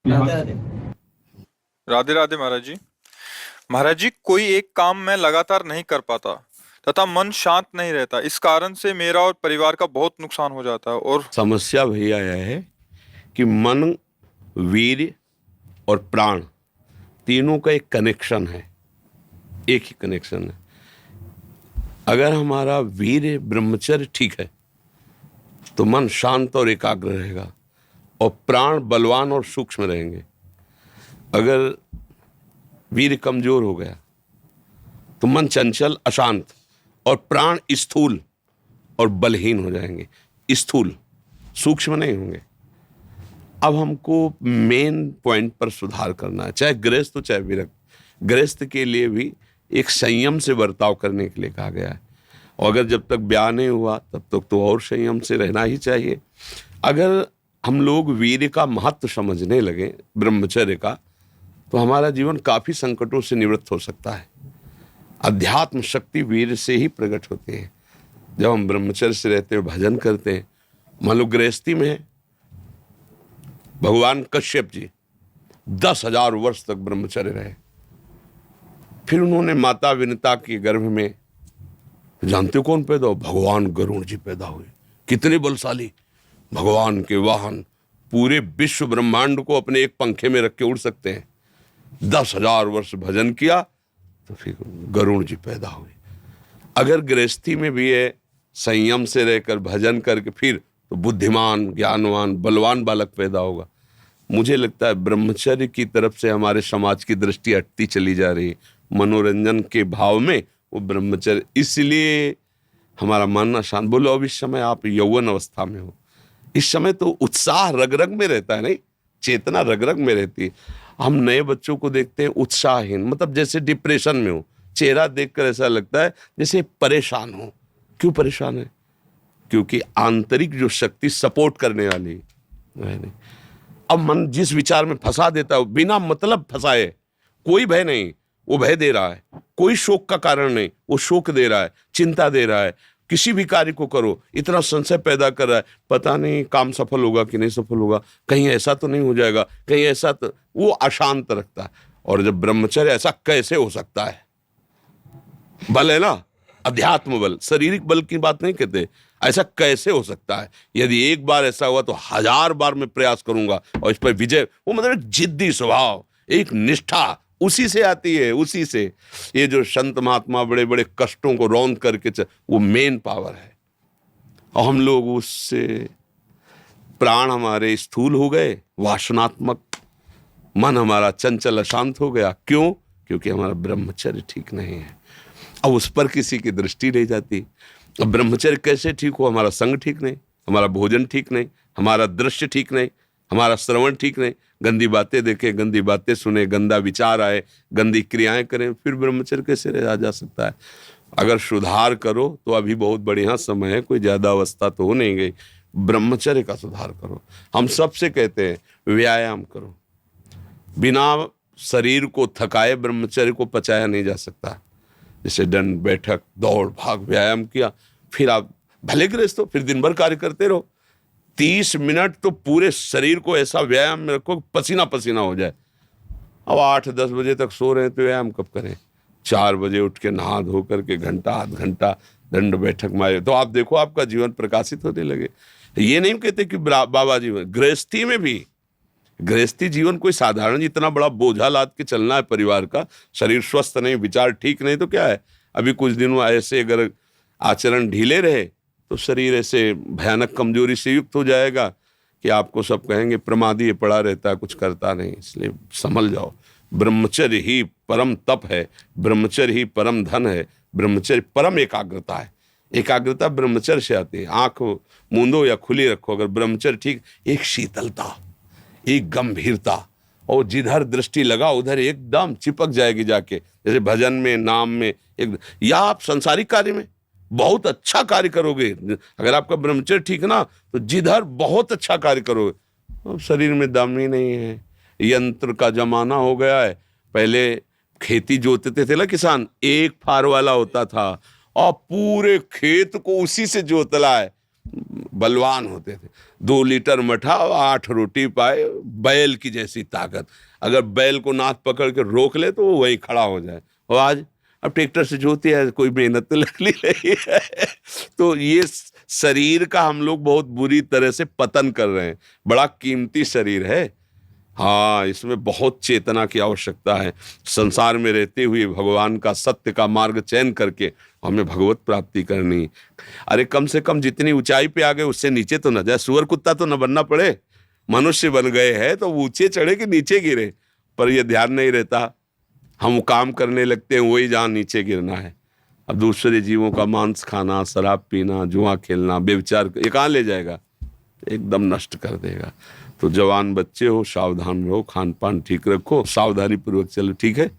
राधे राधे। राधे राधे महाराज जी। महाराज जी, कोई एक काम मैं लगातार नहीं कर पाता तथा मन शांत नहीं रहता। इस कारण से मेरा और परिवार का बहुत नुकसान हो जाता है। और समस्या भैया यह है कि मन, वीर्य और प्राण तीनों का एक कनेक्शन है, एक ही कनेक्शन है। अगर हमारा वीर्य ब्रह्मचर्य ठीक है तो मन शांत और एकाग्र रहेगा और प्राण बलवान और सूक्ष्म रहेंगे। अगर वीर्य कमजोर हो गया तो मन चंचल, अशांत और प्राण स्थूल और बलहीन हो जाएंगे। स्थूल, सूक्ष्म नहीं होंगे। अब हमको मेन पॉइंट पर सुधार करना है, चाहे गृहस्थ हो चाहे विरक्त। गृहस्थ के लिए भी एक संयम से बर्ताव करने के लिए कहा गया है, और अगर जब तक ब्याह नहीं हुआ तब तक तो और संयम से रहना ही चाहिए। अगर हम लोग वीर्य का महत्व समझने लगे, ब्रह्मचर्य का, तो हमारा जीवन काफी संकटों से निवृत्त हो सकता है। अध्यात्म शक्ति वीर्य से ही प्रकट होती है। जब हम ब्रह्मचर्य से रहते हैं, भजन करते हैं, मान लो गृहस्थी में है, भगवान कश्यप जी 10,000 वर्ष तक ब्रह्मचर्य रहे। फिर उन्होंने माता विनता के गर्भ में, जानते हो कौन पैदा हो? भगवान गरुड़ जी पैदा हुए। कितने बलशाली, भगवान के वाहन, पूरे विश्व ब्रह्मांड को अपने एक पंखे में रख के उड़ सकते हैं। 10,000 वर्ष भजन किया तो फिर गरुड़ जी पैदा हुए। अगर गृहस्थी में भी है, संयम से रहकर भजन करके, फिर तो बुद्धिमान, ज्ञानवान, बलवान बालक पैदा होगा। मुझे लगता है ब्रह्मचर्य की तरफ से हमारे समाज की दृष्टि हटती चली जा रही है। मनोरंजन के भाव में वो ब्रह्मचर्य, इसलिए हमारा मन अशांत। बोलो, अब इस समय आप यौवन अवस्था में हो, इस समय तो उत्साह रग रग में रहता है, नहीं, चेतना रग रग में रहती है। हम नए बच्चों को देखते हैं उत्साहहीन, मतलब जैसे डिप्रेशन में हो। चेहरा देखकर ऐसा लगता है जैसे परेशान हो। क्यों परेशान है? क्योंकि आंतरिक जो शक्ति सपोर्ट करने वाली है नहीं। अब मन जिस विचार में फंसा देता है, बिना मतलब फंसाए, कोई भय नहीं, वो भय दे रहा है। कोई शोक का कारण नहीं, वो शोक दे रहा है, चिंता दे रहा है। किसी भी कार्य को करो, इतना संशय पैदा कर रहा है, पता नहीं काम सफल होगा कि नहीं सफल होगा, कहीं ऐसा तो नहीं हो जाएगा, कहीं ऐसा तो, वो अशांत रखता है। और जब ब्रह्मचर्य, ऐसा कैसे हो सकता है? बल है ना, अध्यात्म बल, शारीरिक बल की बात नहीं कहते। ऐसा कैसे हो सकता है? यदि एक बार ऐसा हुआ तो 1000 बार मैं प्रयास करूंगा और इस पर विजय। वो मतलब एक जिद्दी स्वभाव, एक निष्ठा, उसी से आती है, उसी से। ये जो संत महात्मा बड़े बड़े कष्टों को रौंद करके वो मेन पावर है। और हम लोग उससे, प्राण हमारे स्थूल हो गए, वासनात्मक, मन हमारा चंचल अशांत हो गया। क्यों? क्योंकि हमारा ब्रह्मचर्य ठीक नहीं है। अब उस पर किसी की दृष्टि नहीं जाती। अब ब्रह्मचर्य कैसे ठीक हो? हमारा संग ठीक नहीं, हमारा भोजन ठीक नहीं, हमारा दृश्य ठीक नहीं, हमारा श्रवण ठीक नहीं, गंदी बातें देखें, गंदी बातें सुने, गंदा विचार आए, गंदी क्रियाएं करें, फिर ब्रह्मचर्य कैसे रहा जा सकता है? अगर सुधार करो तो अभी बहुत बढ़िया समय है, कोई ज्यादा अवस्था तो हो नहीं गई। ब्रह्मचर्य का सुधार करो। हम सबसे कहते हैं व्यायाम करो। बिना शरीर को थकाए ब्रह्मचर्य को पचाया नहीं जा सकता। जैसे दंड बैठक, दौड़ भाग, व्यायाम किया, फिर आप भले गृहस्थ हो, फिर दिन भर कार्य करते रहो। 30 मिनट तो पूरे शरीर को ऐसा व्यायाम में रखो पसीना पसीना हो जाए। अब 8-10 बजे तक सो रहे हैं तो व्यायाम कब करें? 4 बजे उठ के नहा धो करके घंटा आध घंटा दंड बैठक मारे तो आप देखो आपका जीवन प्रकाशित होने लगे। ये नहीं कहते कि बाबा जीवन, गृहस्थी में भी, गृहस्थी जीवन कोई साधारण इतना बड़ा बोझा लाद के चलना है परिवार का। शरीर स्वस्थ नहीं, विचार ठीक नहीं तो क्या है? अभी कुछ दिन ऐसे अगर आचरण ढीले रहे तो शरीर ऐसे भयानक कमजोरी से युक्त हो जाएगा कि आपको सब कहेंगे प्रमादी, ये पड़ा रहता है, कुछ करता नहीं। इसलिए संभल जाओ। ब्रह्मचर्य ही परम तप है, ब्रह्मचर्य ही परम धन है, ब्रह्मचर्य परम एकाग्रता है। एकाग्रता ब्रह्मचर्य से आती है। आंख मूंदो या खुली रखो, अगर ब्रह्मचर्य ठीक, एक शीतलता, एक गंभीरता, और जिधर दृष्टि लगा उधर एकदम चिपक जाएगी जाके। जैसे भजन में, नाम में, एक, या आप संसारिक कार्य में बहुत अच्छा कार्य करोगे। अगर आपका ब्रह्मचर्य ठीक है ना तो जिधर बहुत अच्छा कार्य करोगे। अब शरीर में दम ही नहीं है, यंत्र का जमाना हो गया है। पहले खेती जोतते थे ना किसान, एक फार वाला होता था और पूरे खेत को उसी से जोतला है, बलवान होते थे। 2 लीटर मठा और 8 रोटी पाए, बैल की जैसी ताकत। अगर बैल को नाथ पकड़ के रोक ले तो वो वहीं खड़ा हो जाए। और आज अब ट्रैक्टर से जोती है, कोई मेहनत तो लग नहीं है। तो ये शरीर का हम लोग बहुत बुरी तरह से पतन कर रहे हैं। बड़ा कीमती शरीर है, हाँ, इसमें बहुत चेतना की आवश्यकता है। संसार में रहते हुए भगवान का सत्य का मार्ग चयन करके हमें भगवत प्राप्ति करनी। अरे कम से कम जितनी ऊंचाई पे आ गए उससे नीचे तो न जाए, सुअर कुत्ता तो न बनना पड़े। मनुष्य बन गए हैं तो ऊंचे चढ़े कि नीचे गिरे, पर यह ध्यान नहीं रहता। हम काम करने लगते हैं वही जहाँ नीचे गिरना है। अब दूसरे जीवों का मांस खाना, शराब पीना, जुआ खेलना, व्यभिचार, ये कहाँ ले जाएगा? एकदम नष्ट कर देगा। तो जवान बच्चे हो, सावधान रहो, खान पान ठीक रखो, सावधानी पूर्वक चलो, ठीक है।